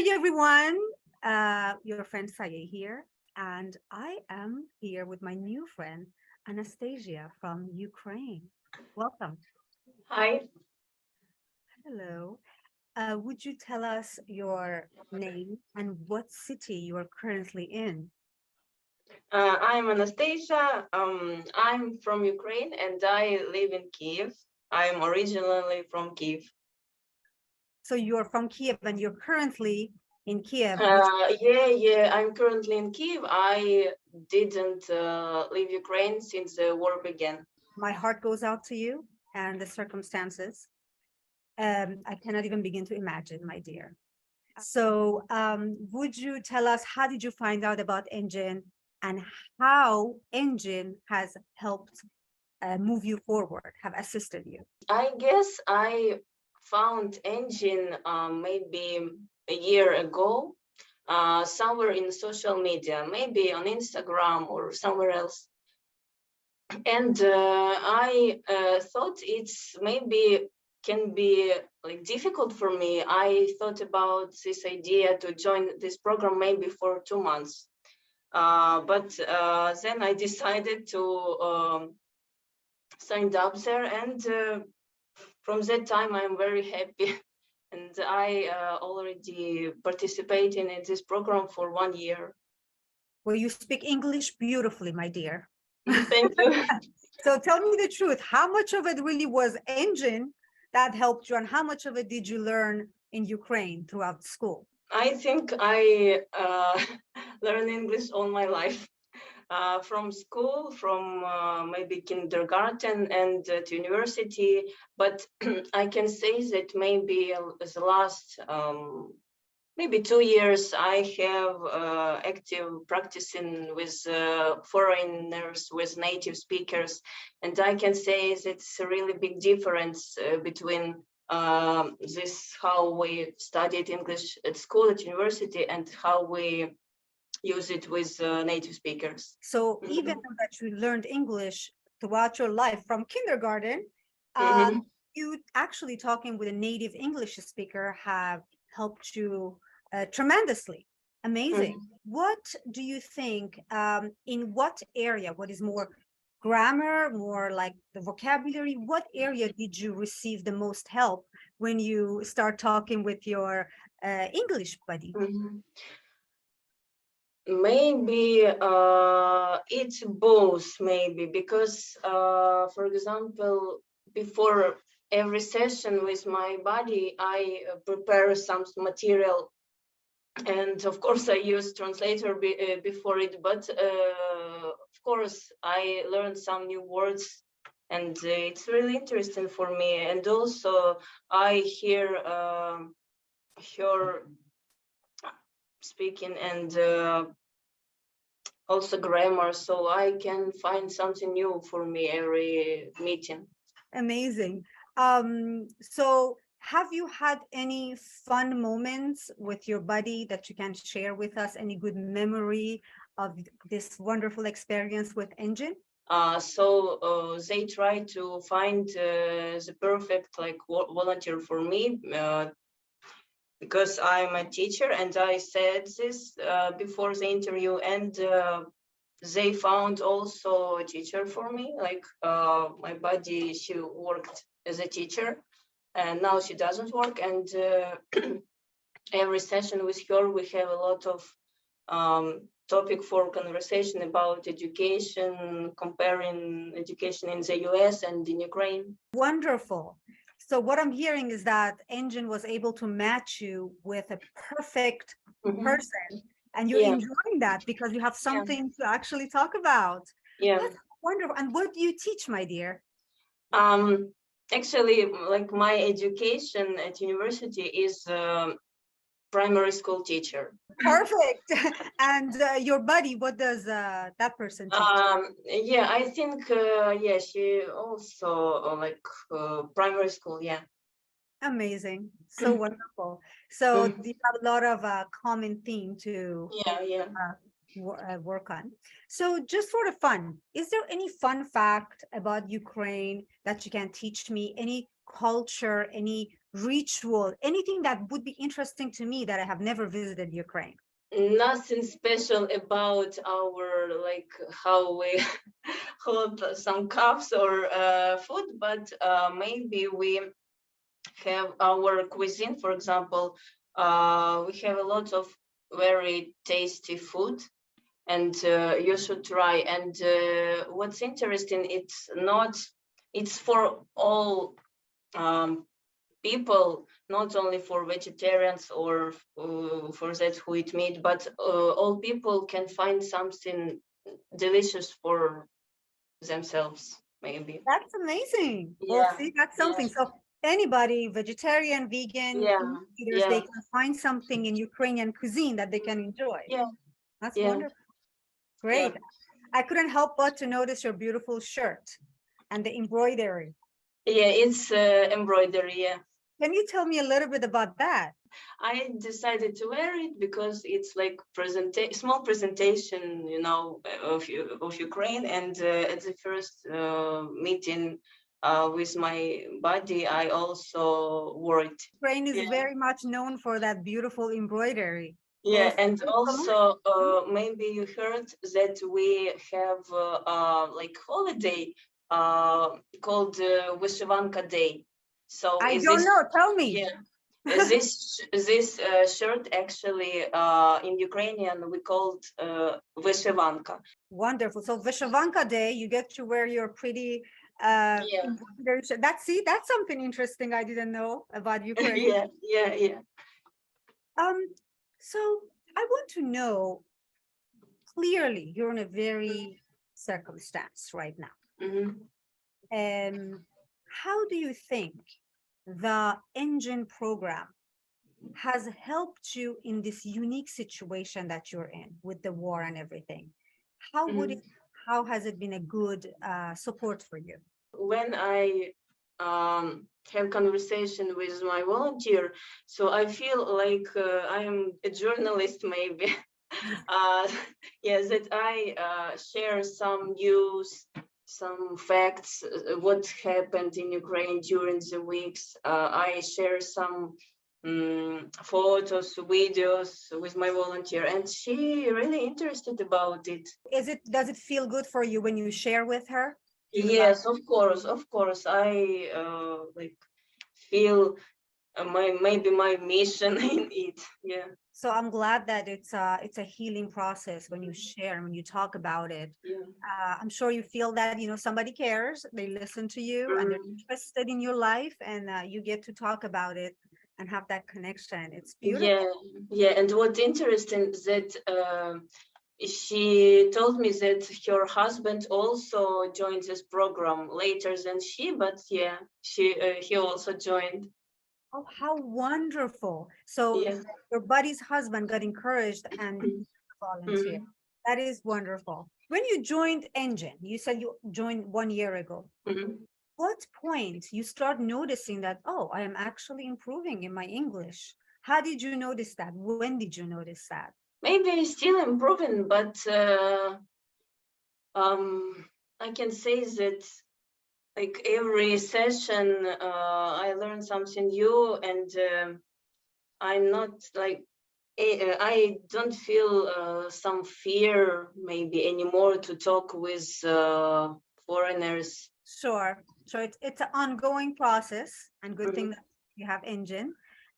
Hi everyone, your friend Sayé here, and I am here with my new friend Anastasia from Ukraine. Welcome. Hi, Hello. Would you tell us your name and what city you are currently in? I'm Anastasia. I'm from Ukraine and I live in Kiev. I'm originally from Kiev. So you're from Kiev and you're currently in Kiev, which Yeah, I'm currently in Kiev. I didn't leave Ukraine since the war began. my heart goes out to you and the circumstances. I cannot even begin to imagine, my dear. So, would you tell us how did you find out about ENGin and how ENGin has helped move you forward, have assisted you? I guess I found ENGin maybe a year ago, somewhere in social media, maybe on Instagram or somewhere else. And I thought it's maybe can be like difficult for me. I thought about this idea to join this program maybe for 2 months, but then I decided to sign up there, and from that time I'm very happy. And I already participating in this program for 1 year. Well, you speak English beautifully, my dear. Thank you. So tell me the truth. How much of it really was ENGin that helped you, and how much of it did you learn in Ukraine throughout school? I think I learned English all my life, from school, from maybe kindergarten and to university. But I can say that maybe the last maybe 2 years I have active practicing with foreigners, with native speakers, and I can say that it's a really big difference between this how we studied English at school, at university, and how we use it with native speakers. So even though that you learned English throughout your life from kindergarten, Mhm. you actually talking with a native English speaker have helped you tremendously. Amazing. What do you think, in what area, what is more grammar, more like the vocabulary, what area did you receive the most help when you start talking with your English buddy? Mhm. Maybe it's both, maybe because, for example, before every session with my body, I prepare some material, and of course I use translator before it. But of course I learned some new words, and it's really interesting for me. And also I hear her speaking and also grammar, so I can find something new for me every meeting. Amazing. So have you had any fun moments with your buddy that you can share with us? Any good memory of this wonderful experience with ENGin? So they try to find the perfect like volunteer for me, because I'm a teacher, and I said this before the interview, and they found also a teacher for me. Like my buddy, she worked as a teacher, and now she doesn't work. And every session with her, we have a lot of topic for conversation about education, comparing education in the US and in Ukraine. Wonderful. So what I'm hearing is that ENGin was able to match you with a perfect person, and you're Yeah, enjoying that because you have yeah, something to actually talk about. yeah. That's wonderful. And what do you teach, my dear? Um, Actually, like my education at university is primary school teacher. Perfect. And your buddy, what does that person teach? Yeah, I think yeah, she also primary school. Yeah. Amazing. So wonderful. So you have a lot of common theme to Yeah, yeah. work on. So just for the fun, is there any fun fact about Ukraine that you can teach me? Any culture, any ritual, anything that would be interesting to me that I have never visited Ukraine? Nothing special about our, like, how we hold some cups or food, but maybe we have our cuisine. For example, we have a lot of very tasty food, and you should try. And what's interesting, it's for all people, not only for vegetarians or for that who eat meat, but all people can find something delicious for themselves, maybe. That's amazing. Well, Yeah, see, that's yeah, something. So anybody, vegetarian, vegan, yeah, meat eaters, they yeah, can find something in Ukrainian cuisine that they can enjoy. yeah, That's yeah, wonderful. yeah, Great. I couldn't help but to notice your beautiful shirt and the embroidery. yeah. It's embroidery. Yeah, Can you tell me a little bit about that? I decided to wear it because it's like small presentation, of Ukraine. And at the first meeting with my body, I also wore it. Ukraine is Yeah, very much known for that beautiful embroidery. Well, yeah, and thank you so much. also maybe you heard that we have like holiday called Вишиванка Day. So I is don't this? know. Tell me. Yeah. This shirt actually in Ukrainian we called вишиванка. Wonderful. So Vishwavanka Day, you get to wear your pretty Yeah, embroidery shirt. That's something interesting I didn't know about Ukraine. yeah, yeah, yeah. So I want to know, clearly you're in a very circumstance right now. Mm-hmm. How do you think the ENGin program has helped you in this unique situation that you're in with the war and everything? How has it been a good support for you? When I have conversation with my volunteer, so I feel like I am a journalist, maybe. Yeah, that I share some news, some facts, what happened in Ukraine during the weeks. I share some photos, videos with my volunteer, and she really interested about it. Does it feel good for you when you share with her? Do you like? Yes, of course, of course. I like feel maybe my mission in it. Yeah. So I'm glad that it's a healing process when you share and when you talk about it. Yeah. I'm sure you feel that somebody cares, they listen to you, and they're interested in your life, and you get to talk about it and have that connection. It's beautiful. Yeah, yeah. And what's interesting that she told me that her husband also joined this program later than she, but yeah, he also joined. Oh, how wonderful. So Yeah. your buddy's husband got encouraged and volunteered. Mhm. That is wonderful. When you joined ENGin, you said you joined 1 year ago. Mhm. What point you start noticing that, oh, I am actually improving in my English? How did you notice that? When did you notice that? Maybe still improving, but I can say that like every session I learn something new, and I'm not like I don't feel some fear maybe anymore to talk with foreigners. Sure. So it's an ongoing process, and good thing Mhm. that you have ENGin.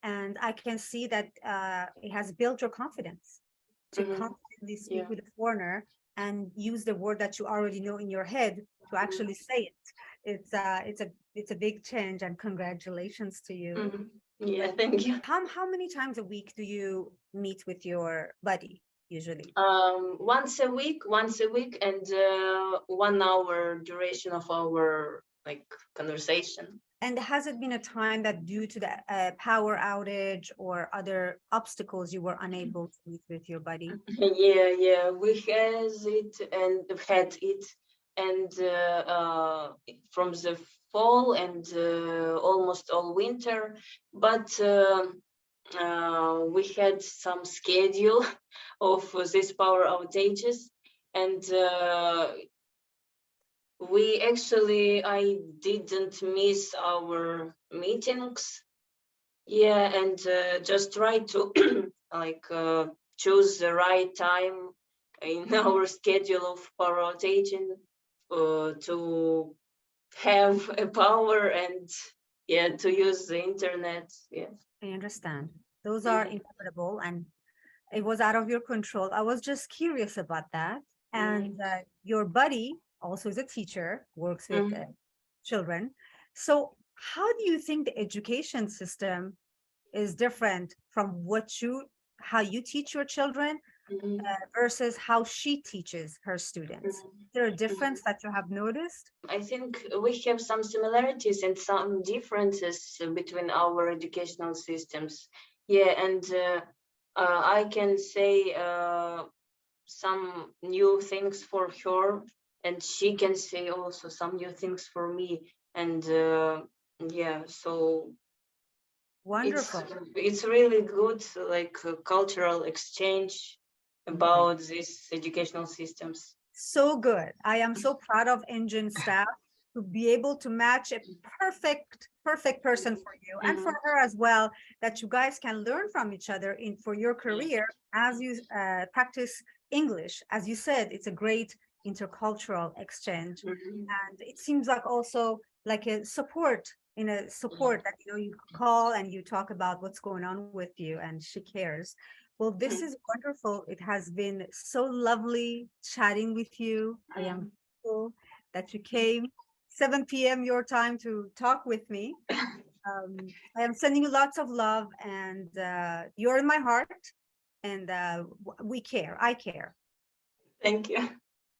And I can see that it has built your confidence to Mhm. confidently speak Yeah. with a foreigner and use the word that you already know in your head to actually say it. It's a big change, and congratulations to you. Mhm. Yeah, thank you. How many times a week do you meet with your buddy usually? Once a week, and 1 hour duration of our like conversation. And has it been a time that due to the power outage or other obstacles you were unable to meet with your buddy? Yeah, we had it, and from the fall and almost all winter, but we had some schedule of these power outages, and I didn't miss our meetings, Yeah, and just try to like choose the right time in our schedule of prioritization to have a power and yeah, to use the internet. Yeah. I understand. Those are incredible, and it was out of your control. I was just curious about that. And your buddy also is a teacher, works with Mm-hmm. children. So, how do you think the education system is different from how you teach your children versus how she teaches her students? Is there a difference that you have noticed? I think we have some similarities and some differences between our educational systems. Yeah, and I can say some new things for her, and she can say also some new things for me. And yeah, so it's Wonderful. it's really good, like cultural exchange Amazing. about these educational systems. So good. I am so proud of ENGin staff to be able to match a perfect person for you and for Mhm. her as well, that you guys can learn from each other in for your Yeah. career as you practice English. As you said, it's a great intercultural exchange. Mhm. And it seems like also like a support in a support that you call and you talk about what's going on with you and she cares. Well, this is wonderful. It has been so lovely chatting with you. I am grateful that you came 7 p.m. your time to talk with me. I am sending you lots of love, and you're in my heart, and we care. I care. Thank you.